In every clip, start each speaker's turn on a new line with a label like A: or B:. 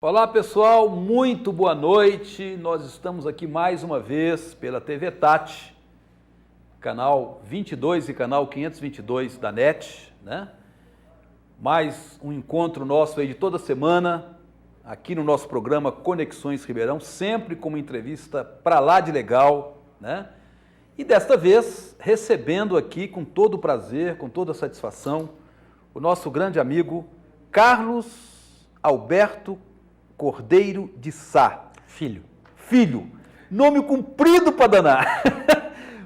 A: Olá pessoal, muito boa noite. Nós estamos aqui mais uma vez pela TV Tati, canal 22 e canal 522 da NET, né? Mais um encontro nosso aí de toda semana, aqui no nosso programa Conexões Ribeirão, sempre com uma entrevista pra lá de legal, né? E desta vez, recebendo aqui com todo o prazer, com toda a satisfação, o nosso grande amigo Carlos Alberto Cordeiro de Sá. Filho. Nome comprido para danar.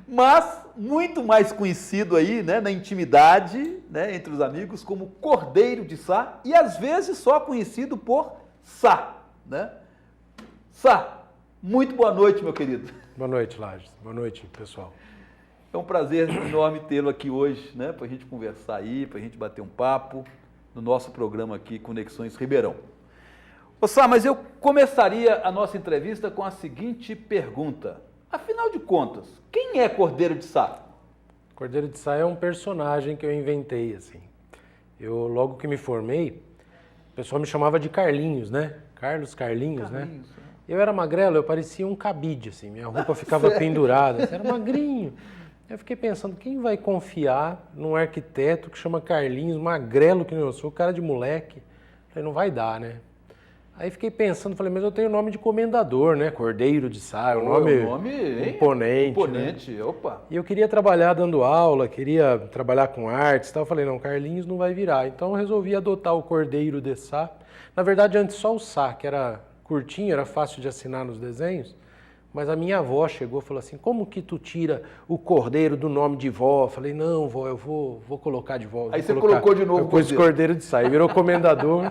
A: Mas muito mais conhecido aí, né, na intimidade, né, entre os amigos, como Cordeiro de Sá e às vezes só conhecido por Sá, né? Sá, muito boa noite, meu querido.
B: Boa noite, Lages. Boa noite, pessoal.
A: É um prazer enorme tê-lo aqui hoje, né, para a gente conversar aí, para a gente bater um papo no nosso programa aqui, Conexões Ribeirão. Ô Sá, mas eu começaria a nossa entrevista com a seguinte pergunta. Afinal de contas, quem é Cordeiro de Sá?
B: Cordeiro de Sá é um personagem que eu inventei, assim. Eu, logo que me formei, o pessoal me chamava de Carlinhos, né? Carlinhos, né? Eu era magrelo, eu parecia um cabide, assim. Minha roupa ficava pendurada, assim, era magrinho. Eu fiquei pensando, quem vai confiar num arquiteto que chama Carlinhos, magrelo que eu sou, cara de moleque? Falei, não vai dar, né? Aí fiquei pensando, falei, mas eu tenho o nome de comendador, né? Cordeiro de Sá, o nome imponente.
A: Imponente,
B: né?
A: Opa.
B: E eu queria trabalhar dando aula, queria trabalhar com artes e tal. Eu falei, não, Carlinhos não vai virar. Então eu resolvi adotar o Cordeiro de Sá. Na verdade, antes só o Sá, que era curtinho, era fácil de assinar nos desenhos. Mas a minha avó chegou e falou assim, como que tu tira o Cordeiro do nome de vó? Eu falei, não, vó, eu vou colocar de vó.
A: Aí você colocou de novo
B: o Cordeiro. Cordeiro de Sá, e virou comendador.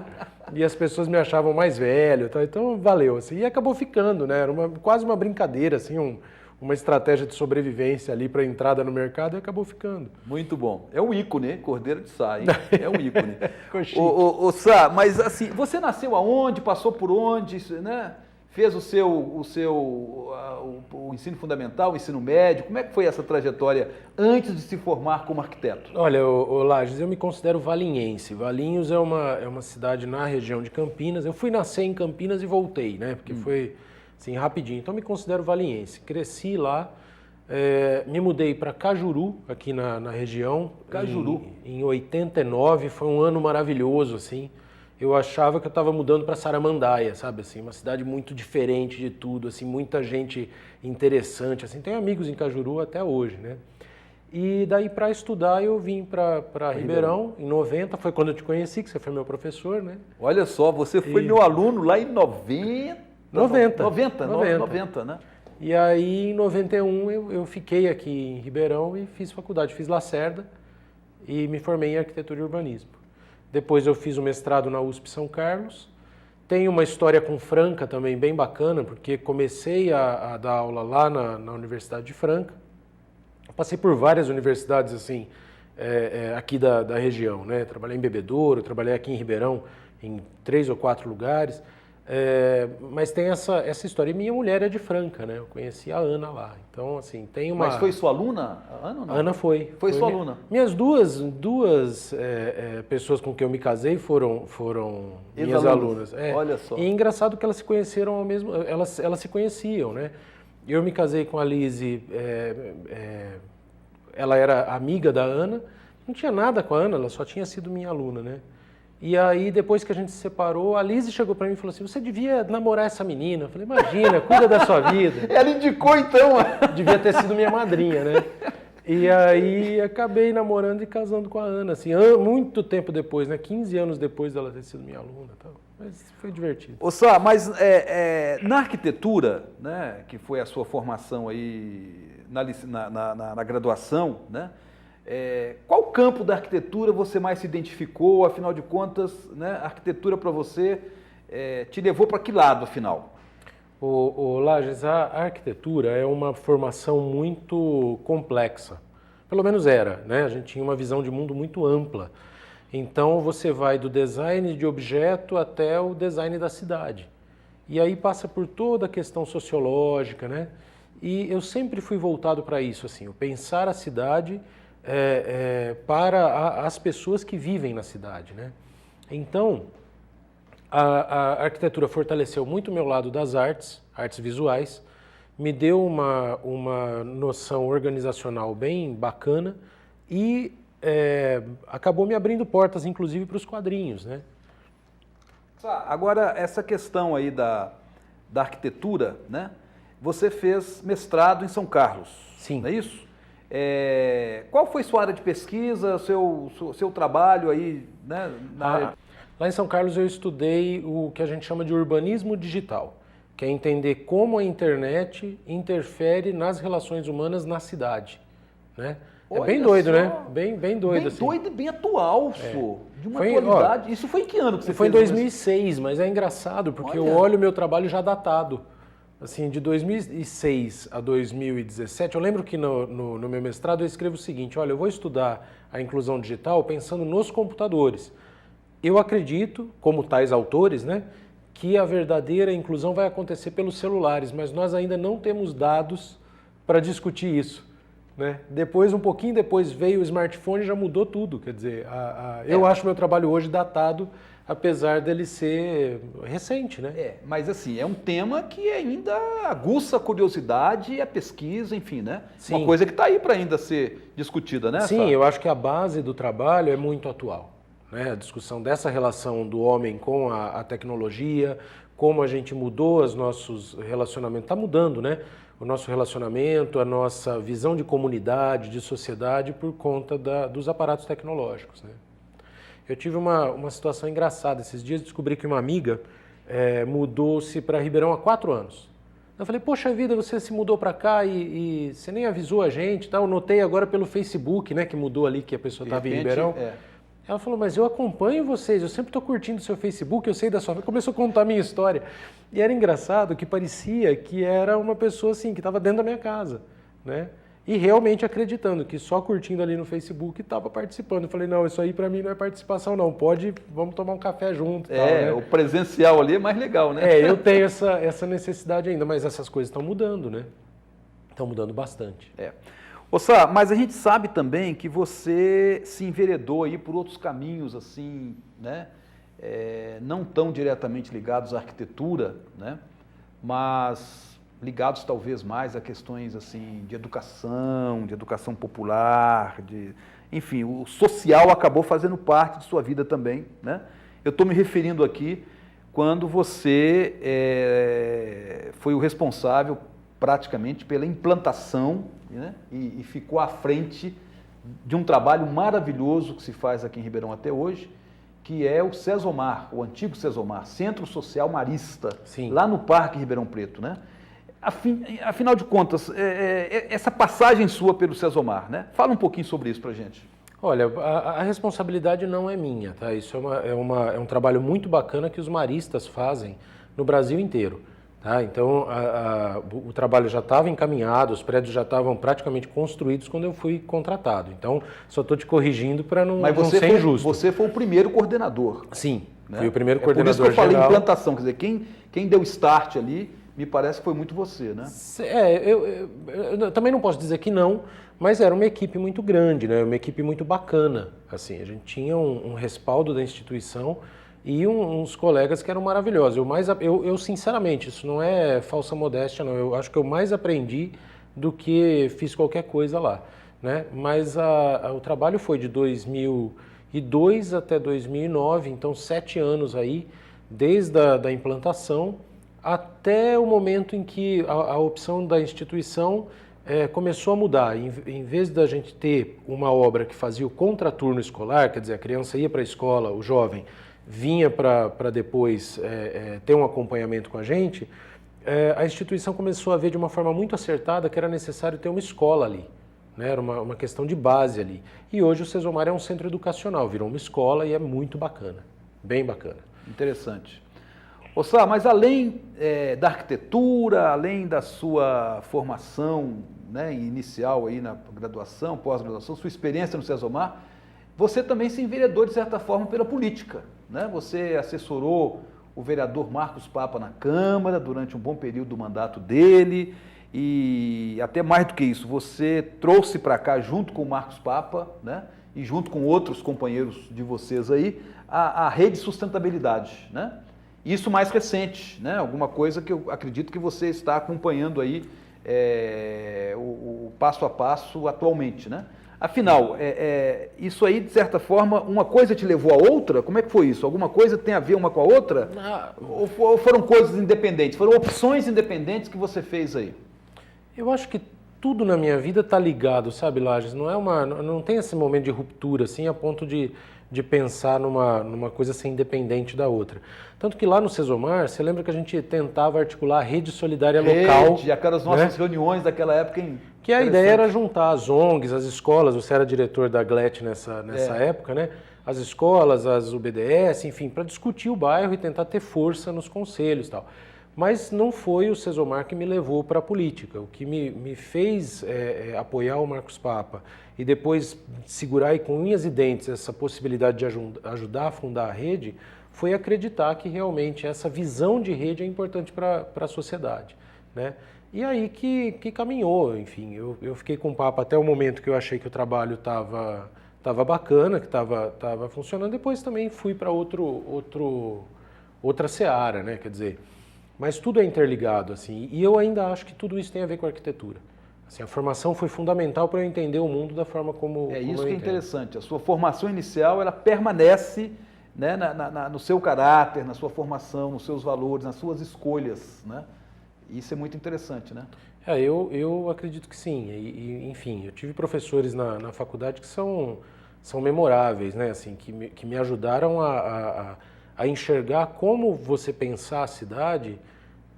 B: E as pessoas me achavam mais velho, tá? Então valeu, assim, e acabou ficando, né? Era quase uma brincadeira, assim, uma estratégia de sobrevivência ali para entrada no mercado e acabou ficando.
A: Muito bom. É um ícone, Cordeiro de Sá, hein? É um ícone. Ô Sá, mas assim, você nasceu aonde, passou por onde, né? Fez o ensino fundamental, o ensino médio, como é que foi essa trajetória antes de se formar como arquiteto?
B: Olha, Lages, eu me considero valinhense. Valinhos é uma cidade na região de Campinas. Eu fui nascer em Campinas e voltei, né? Porque foi assim, rapidinho. Então eu me considero valinhense. Cresci lá, me mudei para Cajuru, aqui na região.
A: Cajuru.
B: Em 89, foi um ano maravilhoso, assim. Eu achava que eu estava mudando para Saramandaia, sabe, assim, uma cidade muito diferente de tudo, assim, muita gente interessante, assim, tenho amigos em Cajuru até hoje, né? E daí para estudar eu vim para Ribeirão, em 90, foi quando eu te conheci, que você foi meu professor, né?
A: Olha só, você foi meu aluno lá em 90, né?
B: E aí em 91 eu fiquei aqui em Ribeirão e fiz faculdade, fiz Lacerda e me formei em arquitetura e urbanismo. Depois eu fiz o mestrado na USP São Carlos. Tenho uma história com Franca também bem bacana, porque comecei a dar aula lá na Universidade de Franca. Passei por várias universidades assim, aqui da região, né? Trabalhei em Bebedouro, trabalhei aqui em Ribeirão em 3 ou 4 lugares. Mas tem essa história. E minha mulher é de Franca, né? Eu conheci a Ana lá. Então, assim, tem uma...
A: Mas foi sua aluna, a Ana ou não?
B: Ana foi.
A: Foi sua aluna?
B: Minhas duas pessoas com quem eu me casei foram minhas alunas.
A: Olha só.
B: E é engraçado que elas se conheceram ao mesmo... Elas se conheciam, né? Eu me casei com a Lise, ela era amiga da Ana. Não tinha nada com a Ana, ela só tinha sido minha aluna, né? E aí, depois que a gente se separou, a Lise chegou para mim e falou assim, você devia namorar essa menina. Eu falei, imagina, cuida da sua vida.
A: Ela indicou então.
B: Devia ter sido minha madrinha, né? E aí, acabei namorando e casando com a Ana, assim, muito tempo depois, né? 15 anos depois dela ter sido minha aluna. Tal. Mas foi divertido.
A: Ô Sá, mas na arquitetura, né, que foi a sua formação aí na graduação, né? Qual campo da arquitetura você mais se identificou? Afinal de contas, né, a arquitetura para você te levou para que lado, afinal?
B: Lages, a arquitetura é uma formação muito complexa. Pelo menos era, né? A gente tinha uma visão de mundo muito ampla. Então você vai do design de objeto até o design da cidade. E aí passa por toda a questão sociológica, né? E eu sempre fui voltado para isso, assim, o pensar a cidade para as pessoas que vivem na cidade, né? Então, A arquitetura fortaleceu muito o meu lado das artes visuais, me deu uma noção organizacional bem bacana e acabou me abrindo portas, inclusive, para os quadrinhos, né?
A: Agora, essa questão aí da arquitetura, né? Você fez mestrado em São Carlos,
B: Sim.
A: Não é isso? Qual foi sua área de pesquisa, seu trabalho aí, né?
B: Lá em São Carlos eu estudei o que a gente chama de urbanismo digital, que é entender como a internet interfere nas relações humanas na cidade, né? É bem doido, né? Bem doido,
A: bem
B: assim.
A: doido e bem atual, sô. De uma
B: Foi,
A: atualidade. Isso foi em que ano que você
B: Foi em
A: fez?
B: 2006, mas é engraçado, porque eu
A: Olha.
B: olho o meu trabalho já datado. Assim, de 2006 a 2017, eu lembro que no meu mestrado eu escrevo o seguinte, olha, eu vou estudar a inclusão digital pensando nos computadores. Eu acredito, como tais autores, né, que a verdadeira inclusão vai acontecer pelos celulares, mas nós ainda não temos dados para discutir isso, né? Depois, um pouquinho depois, veio o smartphone e já mudou tudo. Quer dizer, eu acho meu trabalho hoje datado, apesar dele ser recente, né?
A: Mas assim, é um tema que ainda aguça a curiosidade e a pesquisa, enfim, né?
B: Sim.
A: Uma coisa que está aí para ainda ser discutida, né?
B: Sim, eu acho que a base do trabalho é muito atual, né? A discussão dessa relação do homem com a tecnologia, como a gente mudou os nossos relacionamentos, está mudando, né? O nosso relacionamento, a nossa visão de comunidade, de sociedade, por conta dos aparatos tecnológicos, né? Eu tive uma situação engraçada. Esses dias descobri que uma amiga mudou-se para Ribeirão há 4 anos. Eu falei, poxa vida, você se mudou para cá e você nem avisou a gente, tá? Eu notei agora pelo Facebook, né, que mudou ali, que a pessoa estava em Ribeirão. Ela falou, mas eu acompanho vocês, eu sempre estou curtindo o seu Facebook, eu sei da sua vida. Começou a contar a minha história. E era engraçado que parecia que era uma pessoa assim, que estava dentro da minha casa, né? E realmente acreditando que só curtindo ali no Facebook estava participando. Eu falei, não, isso aí para mim não é participação não, vamos tomar um café junto. Tal, né?
A: O presencial ali é mais legal, né?
B: Eu tenho essa necessidade ainda, mas essas coisas estão mudando, né? Estão mudando bastante.
A: Ô Sá, mas a gente sabe também que você se enveredou aí por outros caminhos, assim, né? Não tão diretamente ligados à arquitetura, né? Mas ligados talvez mais a questões assim de educação popular, enfim, o social acabou fazendo parte de sua vida também, né? Eu estou me referindo aqui quando você foi o responsável praticamente pela implantação, né? E ficou à frente de um trabalho maravilhoso que se faz aqui em Ribeirão até hoje, que é o Cesomar, o antigo Cesomar, Centro Social Marista,
B: Sim.
A: Lá no Parque Ribeirão Preto, né? Afinal de contas, essa passagem sua pelo Cesomar, né? Fala um pouquinho sobre isso pra gente.
B: Olha, a responsabilidade não é minha, tá? Isso é um trabalho muito bacana que os maristas fazem no Brasil inteiro, tá? Então, o trabalho já estava encaminhado, os prédios já estavam praticamente construídos quando eu fui contratado. Então, só estou te corrigindo para não ser injusto.
A: Você foi o primeiro coordenador.
B: Sim,
A: né?
B: fui o primeiro coordenador
A: por isso que eu falei
B: geral.
A: implantação, quer dizer, quem deu start ali, me parece que foi muito você, né?
B: Eu também não posso dizer que não, mas era uma equipe muito grande, né? Uma equipe muito bacana. Assim, a gente tinha um respaldo da instituição e uns colegas que eram maravilhosos. Eu sinceramente, isso não é falsa modéstia, não. Eu acho que eu mais aprendi do que fiz qualquer coisa lá, né? Mas o trabalho foi de 2002 até 2009, então 7 anos aí, desde a implantação até o momento em que a opção da instituição começou a mudar. Em vez da gente ter uma obra que fazia o contraturno escolar, quer dizer, a criança ia para a escola, o jovem vinha para depois ter um acompanhamento com a gente, a instituição começou a ver de uma forma muito acertada que era necessário ter uma escola ali, né? Era uma questão de base ali. E hoje o Cesomar é um centro educacional, virou uma escola e é muito bacana, bem bacana.
A: Interessante. Ô Sá, mas além da arquitetura, além da sua formação, né, inicial aí na graduação, pós-graduação, sua experiência no Cesomar, você também se enveredou, de certa forma, pela política, né? Você assessorou o vereador Marcos Papa na Câmara durante um bom período do mandato dele e até mais do que isso, você trouxe para cá, junto com o Marcos Papa, né, e junto com outros companheiros de vocês aí, a Rede Sustentabilidade, né? Isso mais recente, né? Alguma coisa que eu acredito que você está acompanhando aí o passo a passo atualmente, né? Afinal, isso aí, de certa forma, uma coisa te levou a outra? Como é que foi isso? Alguma coisa tem a ver uma com a outra? Ou foram coisas independentes? Foram opções independentes que você fez aí?
B: Eu acho que tudo na minha vida está ligado, sabe, Lages? Não tem esse momento de ruptura, assim, a ponto de pensar numa coisa ser independente da outra. Tanto que lá no Sesomar, você lembra que a gente tentava articular a rede solidária local.
A: Aquelas nossas reuniões daquela época.
B: Que a ideia era juntar as ONGs, as escolas, você era diretor da GLET nessa época, né? As escolas, as UBDS, enfim, para discutir o bairro e tentar ter força nos conselhos e tal. Mas não foi o Sesomar que me levou para a política. O que me fez apoiar o Marcos Papa e depois segurar aí com unhas e dentes essa possibilidade de ajudar a fundar a rede foi acreditar que realmente essa visão de rede é importante para a sociedade, né? E aí que caminhou, enfim, eu fiquei com o Papa até o momento que eu achei que o trabalho estava bacana, que estava funcionando, depois também fui para outra seara, né? Quer dizer, mas tudo é interligado, assim, e eu ainda acho que tudo isso tem a ver com a arquitetura. Assim, a formação foi fundamental para eu entender o mundo da forma como
A: isso
B: eu
A: que é
B: entendo.
A: Interessante, a sua formação inicial, ela permanece, né, no seu caráter, na sua formação, nos seus valores, nas suas escolhas, né? Isso é muito interessante, né?
B: Eu acredito que sim, enfim, eu tive professores na faculdade que são memoráveis, né, assim, que me ajudaram a enxergar como você pensar a cidade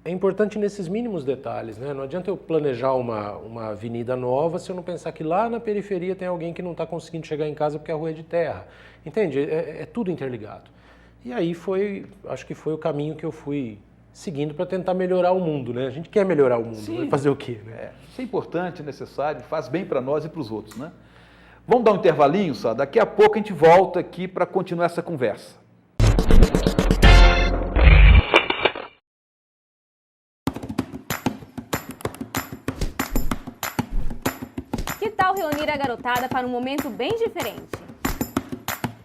B: é importante nesses mínimos detalhes, né? Não adianta eu planejar uma avenida nova se eu não pensar que lá na periferia tem alguém que não está conseguindo chegar em casa porque a rua é de terra. Entende? É tudo interligado. E aí acho que foi o caminho que eu fui seguindo para tentar melhorar o mundo, né? A gente quer melhorar o mundo, vai fazer o quê, né?
A: Isso é importante, necessário, faz bem para nós e para os outros, né? Vamos dar um intervalinho, só? Daqui a pouco a gente volta aqui para continuar essa conversa.
C: Que tal reunir a garotada para um momento bem diferente?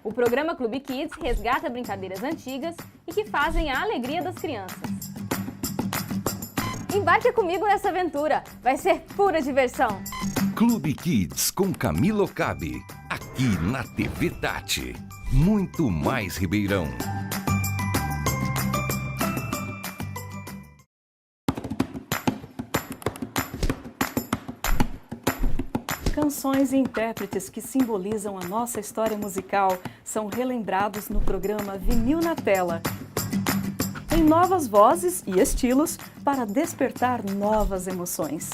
C: O programa Clube Kids resgata brincadeiras antigas e que fazem a alegria das crianças. Embarque comigo nessa aventura, vai ser pura diversão.
D: Clube Kids com Camilo Cabe, aqui na TV Tati. Muito mais Ribeirão.
E: Canções e intérpretes que simbolizam a nossa história musical são relembrados no programa Vinil na Tela. Tem novas vozes e estilos para despertar novas emoções.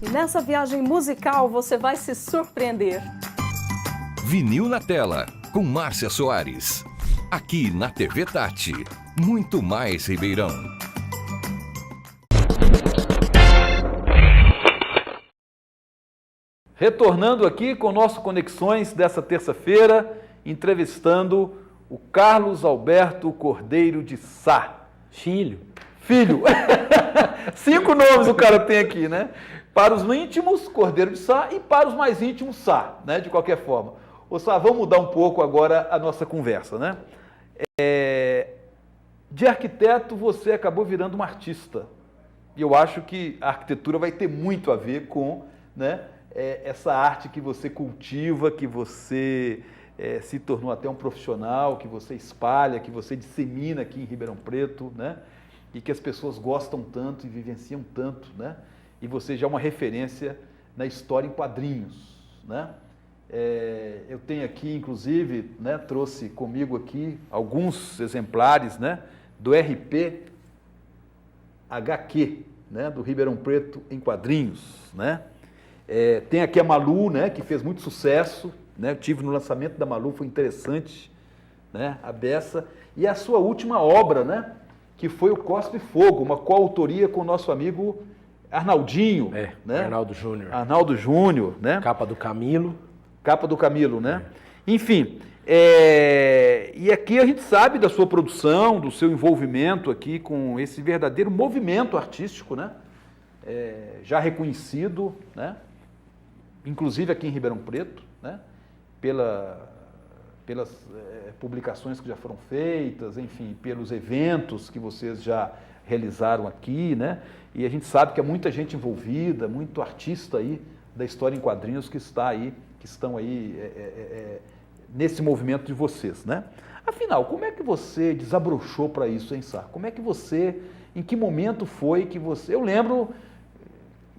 E: E nessa viagem musical você vai se surpreender.
D: Vinil na Tela, com Márcia Soares. Aqui na TV Tati. Muito mais Ribeirão.
A: Retornando aqui com o nosso Conexões dessa terça-feira, entrevistando o Carlos Alberto Cordeiro de Sá.
B: Filho.
A: 5 nomes o cara tem aqui, né? Para os íntimos, Cordeiro de Sá, e para os mais íntimos, Sá, né? De qualquer forma. Ô Sá, vamos mudar um pouco agora a nossa conversa, né? De arquiteto, você acabou virando um artista. E eu acho que a arquitetura vai ter muito a ver com, né, essa arte que você cultiva, que você se tornou até um profissional, que você espalha, que você dissemina aqui em Ribeirão Preto, né? E que as pessoas gostam tanto e vivenciam tanto, né? E você já é uma referência na história em quadrinhos, né? Eu tenho aqui, inclusive, né, trouxe comigo aqui alguns exemplares, né, do RP HQ, né, do Ribeirão Preto em quadrinhos, né? Tem aqui a Malu, né, que fez muito sucesso, né? Eu tive no lançamento da Malu, foi interessante, né, a beça. E a sua última obra, né, que foi o Cospe Fogo, uma coautoria com o nosso amigo Arnaldinho. Né?
B: Arnaldo Júnior.
A: Arnaldo Júnior, né?
B: Capa do Camilo.
A: Capa do Camilo, né? Enfim, e aqui a gente sabe da sua produção, do seu envolvimento aqui com esse verdadeiro movimento artístico, né? Já reconhecido, né? Inclusive aqui em Ribeirão Preto, né? pelas publicações que já foram feitas, enfim, pelos eventos que vocês já realizaram aqui, né? E a gente sabe que há muita gente envolvida, muito artista aí da história em quadrinhos que estão aí nesse movimento de vocês, né? Afinal, como é que você desabrochou para isso, hein, Sá? Em que momento foi que você... Eu lembro,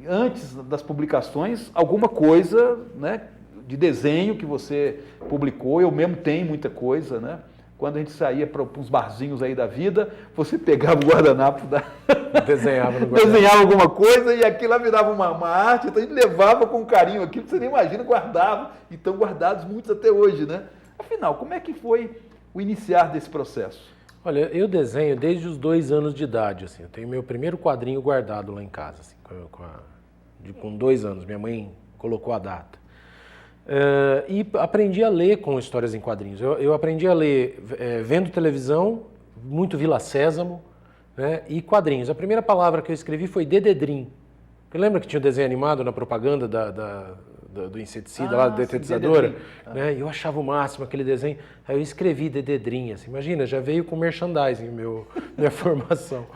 A: antes das publicações, alguma coisa, né, de desenho que você publicou, eu mesmo tenho muita coisa, né? Quando a gente saía para uns barzinhos aí da vida, você pegava o guardanapo
B: Desenhava no guardanapo.
A: desenhava alguma coisa e aquilo lá virava uma arte, então a gente levava com carinho aquilo que você nem imagina, guardava, e estão guardados muitos até hoje, né? Afinal, como é que foi o iniciar desse processo?
B: Olha, eu desenho desde os 2 anos de idade, assim. Eu tenho meu primeiro quadrinho guardado lá em casa, assim, com 2 anos. Minha mãe colocou a data. E aprendi a ler com histórias em quadrinhos. Eu aprendi a ler vendo televisão, muito Vila Sésamo, né, e quadrinhos. A primeira palavra que eu escrevi foi Dededrim. Você lembra que tinha um desenho animado na propaganda do inseticida, lá da detetizadora? Né? E eu achava o máximo aquele desenho. Aí eu escrevi Dededrim, assim, imagina, já veio com merchandising minha formação.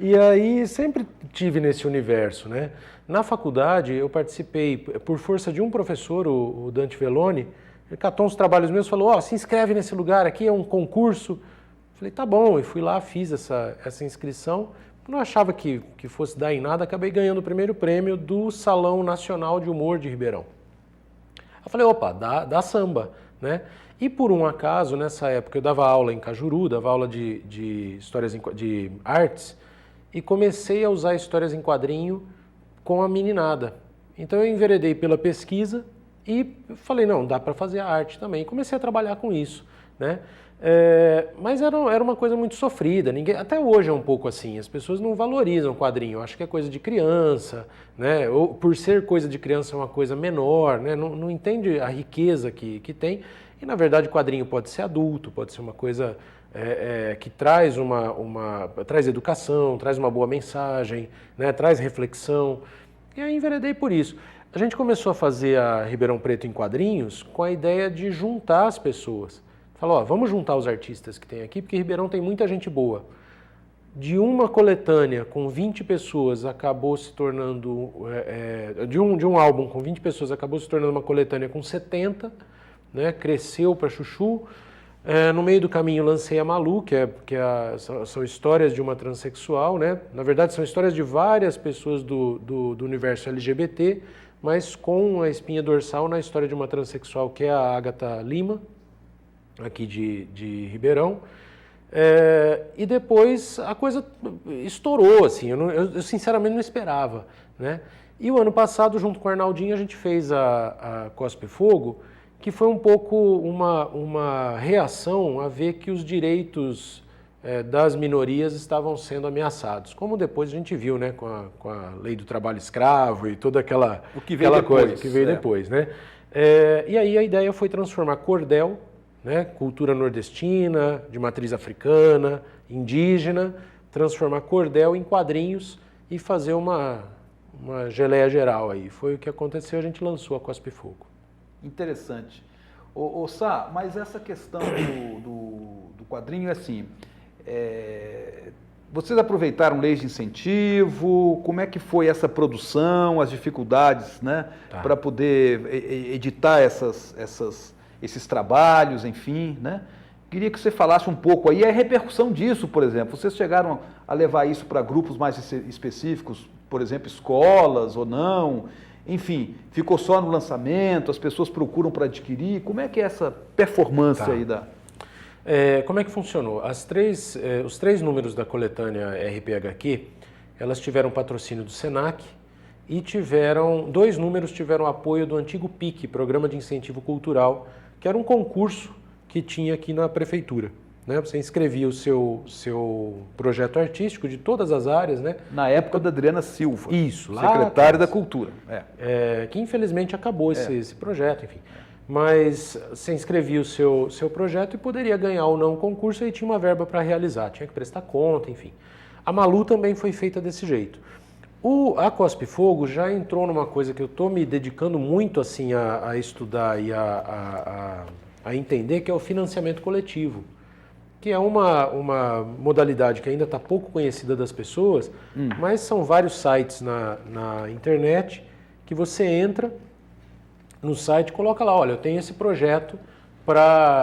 B: E aí sempre tive nesse universo, né? Na faculdade eu participei, por força de um professor, o Dante Velloni, ele catou uns trabalhos meus e falou, se inscreve nesse lugar aqui, é um concurso. Falei, tá bom, e fui lá, fiz essa inscrição. Não achava que fosse dar em nada, acabei ganhando o primeiro prêmio do Salão Nacional de Humor de Ribeirão. Eu falei, opa, dá samba, né? E por um acaso, nessa época, eu dava aula em Cajuru, dava aula de artes, e comecei a usar histórias em quadrinho com a meninada. Então eu enveredei pela pesquisa e falei, não, dá para fazer a arte também. E comecei a trabalhar com isso, né? Mas era uma coisa muito sofrida, até hoje é um pouco assim, as pessoas não valorizam o quadrinho, acho que é coisa de criança, né? Ou por ser coisa de criança é uma coisa menor, né? Não entende a riqueza que tem, e na verdade o quadrinho pode ser adulto, pode ser uma coisa que traz traz educação, traz uma boa mensagem, né? Traz reflexão, e aí enveredei por isso. A gente começou a fazer a Ribeirão Preto em quadrinhos com a ideia de juntar as pessoas. Falou, vamos juntar os artistas que tem aqui, porque Ribeirão tem muita gente boa. De uma coletânea com 20 pessoas acabou se tornando, de um álbum com 20 pessoas acabou se tornando uma coletânea com 70, né? Cresceu para chuchu. No meio do caminho lancei a Malu, são histórias de uma transexual, né? Na verdade são histórias de várias pessoas do universo LGBT, mas com a espinha dorsal na história de uma transexual que é a Agatha Lima, aqui de Ribeirão, e depois a coisa estourou, assim, eu sinceramente não esperava, né? E o ano passado, junto com o Arnaldinho, a gente fez a Cospe Fogo, que foi um pouco uma reação a ver que os direitos das minorias estavam sendo ameaçados, como depois a gente viu, né, com a lei do trabalho escravo e toda aquela coisa que veio depois, né? E aí a ideia foi transformar cordel, né, cultura nordestina, de matriz africana, indígena, transformar cordel em quadrinhos e fazer uma geleia geral aí. Foi o que aconteceu, a gente lançou a Cospe Fogo.
A: Interessante. Sá, mas essa questão do quadrinho é assim, vocês aproveitaram leis de incentivo, como é que foi essa produção, as dificuldades, né, para poder editar esses trabalhos, enfim, né? Queria que você falasse um pouco aí a repercussão disso, por exemplo. Vocês chegaram a levar isso para grupos mais específicos, por exemplo, escolas ou não? Enfim, ficou só no lançamento, as pessoas procuram para adquirir. Como é que é essa performance aí da...
B: Como é que funcionou? Os 3 números da coletânea RPHQ, elas tiveram patrocínio do Senac e 2 números tiveram apoio do antigo PIC, Programa de Incentivo Cultural, que era um concurso que tinha aqui na prefeitura, né? Você inscrevia o seu projeto artístico de todas as áreas, né?
A: Na época da Adriana Silva,
B: isso, lá
A: secretária da Cultura.
B: Que infelizmente acabou esse projeto, enfim. Mas você inscrevia o seu projeto e poderia ganhar ou não o concurso e tinha uma verba para realizar, tinha que prestar conta, enfim. A Malu também foi feita desse jeito. A Cospe Fogo já entrou numa coisa que eu estou me dedicando muito assim, a estudar e a a entender, que é o financiamento coletivo, que é uma modalidade que ainda está pouco conhecida das pessoas, mas são vários sites na internet que você entra no site, coloca lá, olha, eu tenho esse projeto para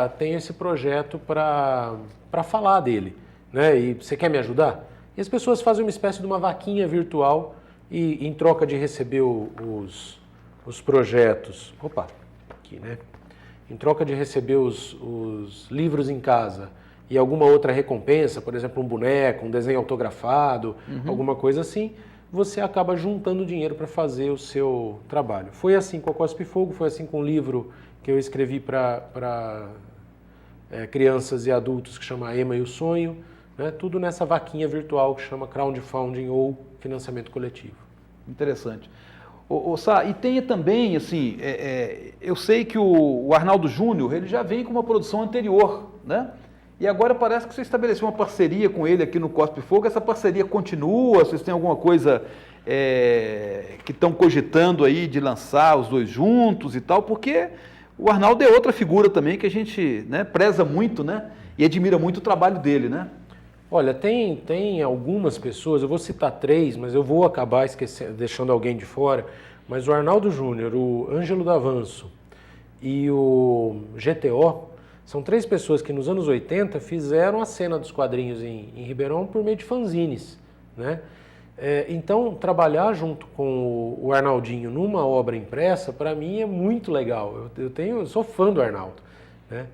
B: falar dele, né? E você quer me ajudar? E as pessoas fazem uma espécie de uma vaquinha virtual e em troca de receber os projetos, aqui, né? Em troca de receber os livros em casa e alguma outra recompensa, por exemplo, um boneco, um desenho autografado, alguma coisa assim, você acaba juntando dinheiro para fazer o seu trabalho. Foi assim com a Cospe Fogo, foi assim com um livro que eu escrevi para crianças e adultos que chama A Ema e o Sonho, né? Tudo nessa vaquinha virtual que chama crowdfunding ou financiamento coletivo.
A: Interessante. Sá, e tem também, assim, eu sei que o Arnaldo Júnior, ele já vem com uma produção anterior, né? E agora parece que você estabeleceu uma parceria com ele aqui no Cospe Fogo. Essa parceria continua? Vocês têm alguma coisa que estão cogitando aí de lançar os dois juntos e tal? Porque o Arnaldo é outra figura também que a gente, né, preza muito, né? E admira muito o trabalho dele, né?
B: Olha, tem algumas pessoas, eu vou citar 3, mas eu vou acabar deixando alguém de fora, mas o Arnaldo Júnior, o Ângelo D'Avanço e o GTO são 3 pessoas que nos anos 80 fizeram a cena dos quadrinhos em Ribeirão por meio de fanzines, né? Então, trabalhar junto com o Arnaldinho numa obra impressa, para mim é muito legal. Eu sou fã do Arnaldo, né?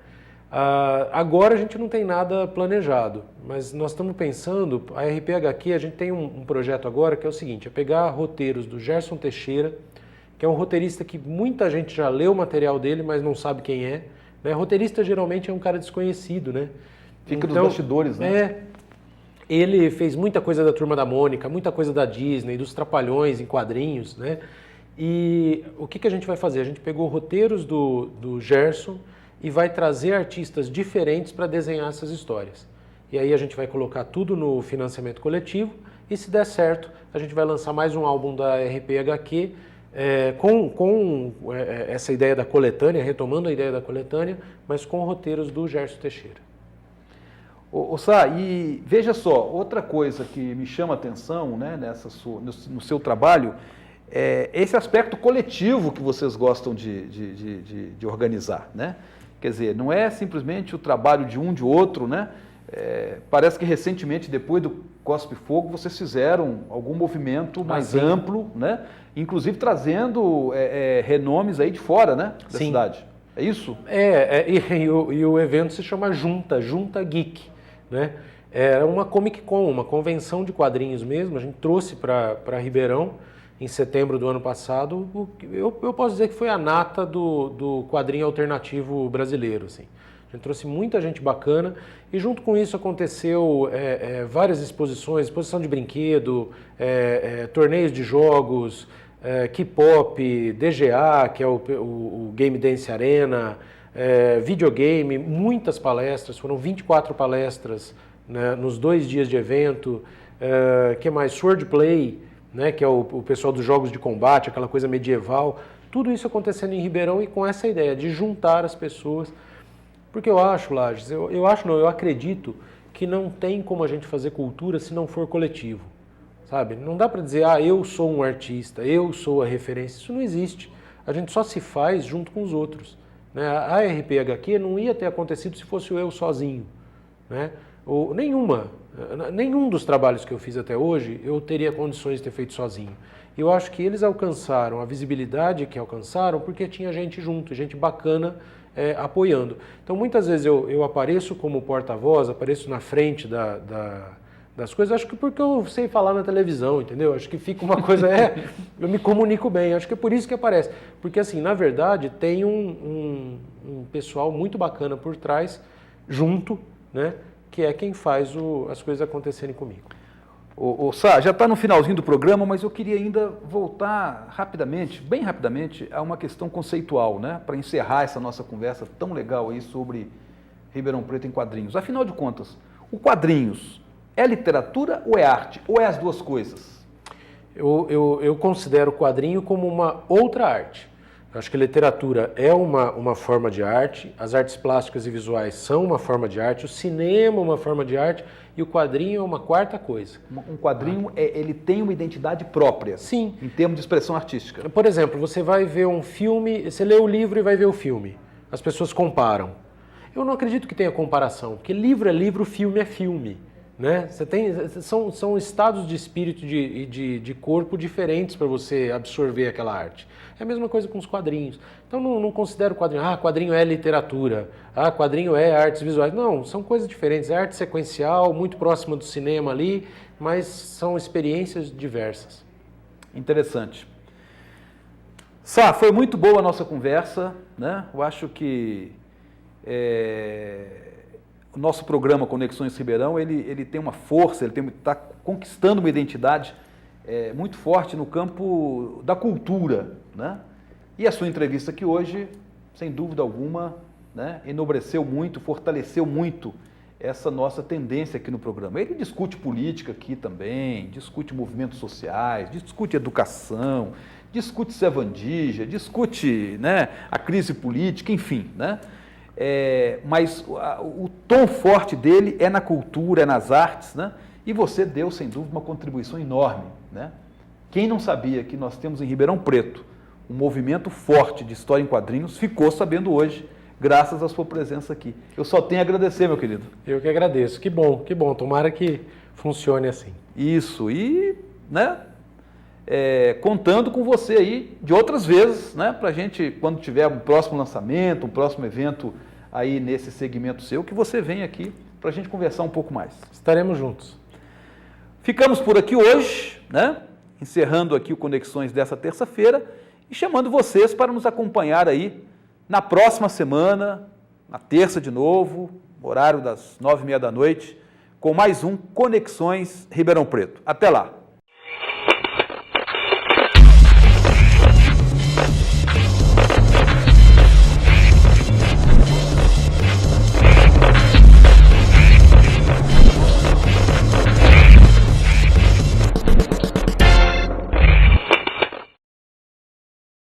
B: Agora a gente não tem nada planejado, mas nós estamos pensando, a RPHQ, a gente tem um projeto agora que é o seguinte, é pegar roteiros do Gerson Teixeira, que é um roteirista que muita gente já leu o material dele, mas não sabe quem é, né? Roteirista geralmente é um cara desconhecido, né?
A: Fica nos bastidores, né?
B: Ele fez muita coisa da Turma da Mônica, muita coisa da Disney, dos Trapalhões em quadrinhos, né? E o que a gente vai fazer? A gente pegou roteiros do Gerson e vai trazer artistas diferentes para desenhar essas histórias. E aí a gente vai colocar tudo no financiamento coletivo e, se der certo, a gente vai lançar mais um álbum da RPHQ com essa ideia da coletânea, retomando a ideia da coletânea, mas com roteiros do Gerson Teixeira.
A: Sá, e veja só, outra coisa que me chama a atenção, né, no seu trabalho, é esse aspecto coletivo que vocês gostam de organizar, né? Quer dizer, não é simplesmente o trabalho de um de outro, né? Parece que recentemente, depois do Cospe Fogo, vocês fizeram algum movimento mais amplo, né? Inclusive trazendo renomes aí de fora, né, da cidade. É isso?
B: E o evento se chama Junta Geek, né? Era uma Comic Con, uma convenção de quadrinhos mesmo, a gente trouxe para Ribeirão em setembro do ano passado. Eu posso dizer que foi a nata do quadrinho alternativo brasileiro, assim. A gente trouxe muita gente bacana e junto com isso aconteceu várias exposições, exposição de brinquedo, torneios de jogos, K-pop, DGA, que é o Game Dance Arena, videogame, muitas palestras, foram 24 palestras, né, nos 2 dias de evento, que mais? Swordplay, né, que é o pessoal dos jogos de combate, aquela coisa medieval, tudo isso acontecendo em Ribeirão e com essa ideia de juntar as pessoas. Porque eu acho, Lages, eu acredito que não tem como a gente fazer cultura se não for coletivo, sabe? Não dá para dizer, eu sou um artista, eu sou a referência, isso não existe. A gente só se faz junto com os outros, né? A RPHQ não ia ter acontecido se fosse eu sozinho, né? Nenhum dos trabalhos que eu fiz até hoje eu teria condições de ter feito sozinho. Eu acho que eles alcançaram a visibilidade que alcançaram porque tinha gente junto, gente bacana apoiando. Então muitas vezes eu apareço como porta-voz, apareço na frente das coisas, acho que porque eu sei falar na televisão, entendeu? Acho que fica uma coisa, eu me comunico bem, acho que é por isso que aparece. Porque assim, na verdade, tem um pessoal muito bacana por trás, junto, né? Que é quem faz as coisas acontecerem comigo.
A: Sá, já está no finalzinho do programa, mas eu queria ainda voltar rapidamente, bem rapidamente, a uma questão conceitual, né? Para encerrar essa nossa conversa tão legal aí sobre Ribeirão Preto em quadrinhos. Afinal de contas, o quadrinhos é literatura ou é arte? Ou é as duas coisas?
B: Eu considero o quadrinho como uma outra arte. Eu acho que literatura é uma forma de arte, as artes plásticas e visuais são uma forma de arte, o cinema é uma forma de arte e o quadrinho é uma quarta coisa.
A: Um quadrinho, ele tem uma identidade própria.
B: Sim.
A: Em termos de expressão artística.
B: Por exemplo, você vai ver um filme, você lê o livro e vai ver o filme. As pessoas comparam. Eu não acredito que tenha comparação, porque livro é livro, filme é filme. Né? São estados de espírito e de corpo diferentes para você absorver aquela arte. É a mesma coisa com os quadrinhos. Então não considero quadrinho, quadrinho é literatura, quadrinho é artes visuais. Não, são coisas diferentes. É arte sequencial, muito próxima do cinema ali, mas são experiências diversas.
A: Interessante. Sá, foi muito boa a nossa conversa, né? Eu acho que o nosso programa Conexões Ribeirão, ele tem uma força, ele está conquistando uma identidade muito forte no campo da cultura, né? E a sua entrevista aqui hoje, sem dúvida alguma, né, enobreceu muito, fortaleceu muito essa nossa tendência aqui no programa. Ele discute política aqui também, discute movimentos sociais, discute educação, discute Sevandija, discute, né, a crise política, enfim, né? Mas o tom forte dele é na cultura, é nas artes, né? E você deu, sem dúvida, uma contribuição enorme, né? Quem não sabia que nós temos em Ribeirão Preto um movimento forte de história em quadrinhos, ficou sabendo hoje, graças à sua presença aqui. Eu só tenho a agradecer, meu querido.
B: Eu que agradeço. Que bom. Tomara que funcione assim.
A: Isso. E, né, contando com você aí de outras vezes, né, para a gente, quando tiver um próximo lançamento, um próximo evento aí nesse segmento seu, que você venha aqui para a gente conversar um pouco mais.
B: Estaremos juntos.
A: Ficamos por aqui hoje, né, encerrando aqui o Conexões dessa terça-feira e chamando vocês para nos acompanhar aí na próxima semana, na terça de novo, horário das 9h30 da noite, com mais um Conexões Ribeirão Preto. Até lá!